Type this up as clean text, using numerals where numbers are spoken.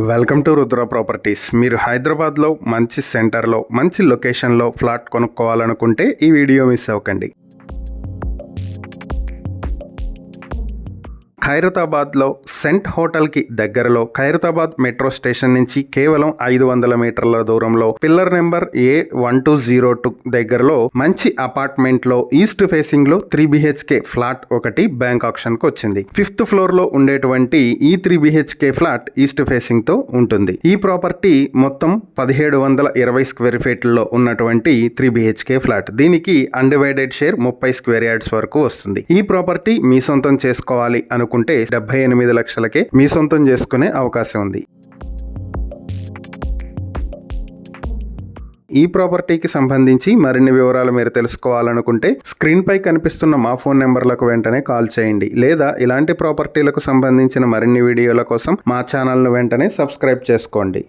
Welcome to Rudra properties. మీరు హైదరాబాద్లో మంచి సెంటర్లో మంచి లొకేషన్లో ఫ్లాట్ కొనుక్కోవాలనుకుంటే ఈ వీడియో మిస్ అవ్వకండి. ఖైరతాబాద్లో సెంట్ హోటల్కి దగ్గరలో ఖైరతాబాద్ మెట్రో స్టేషన్ నుంచి కేవలం 500 మీటర్ల దూరంలో పిల్లర్ నెంబర్ A1202 దగ్గరలో మంచి అపార్ట్మెంట్లో ఈస్ట్ ఫేసింగ్ లో 3 BHK ఫ్లాట్ ఒకటి బ్యాంక్ ఆప్షన్ కు వచ్చింది. 5th ఫ్లోర్ లో ఉండేటువంటి ఈ 3 BHK ఫ్లాట్ ఈస్ట్ ఫేసింగ్ తో ఉంటుంది. ఈ ప్రాపర్టీ మొత్తం 1720 స్క్వేర్ ఫీట్లలో ఉన్నటువంటి 3 BHK ఫ్లాట్. దీనికి అన్డివైడెడ్ షేర్ 30 స్క్వేర్ యార్డ్స్ వరకు వస్తుంది. ఈ ప్రాపర్టీ మీ సొంతం చేసుకోవాలి అనుకుంటే 78 లక్షలకే మీ సొంతం చేసుకునే అవకాశం ఉంది. ఈ ప్రాపర్టీకి సంబంధించి మరిన్ని వివరాలు మీరు తెలుసుకోవాలనుకుంటే స్క్రీన్ పై కనిపిస్తున్న మా ఫోన్ నెంబర్లకు వెంటనే కాల్ చేయండి, లేదా ఇలాంటి ప్రాపర్టీలకు సంబంధించిన మరిన్ని వీడియోల కోసం మా ఛానల్ను వెంటనే సబ్స్క్రైబ్ చేసుకోండి.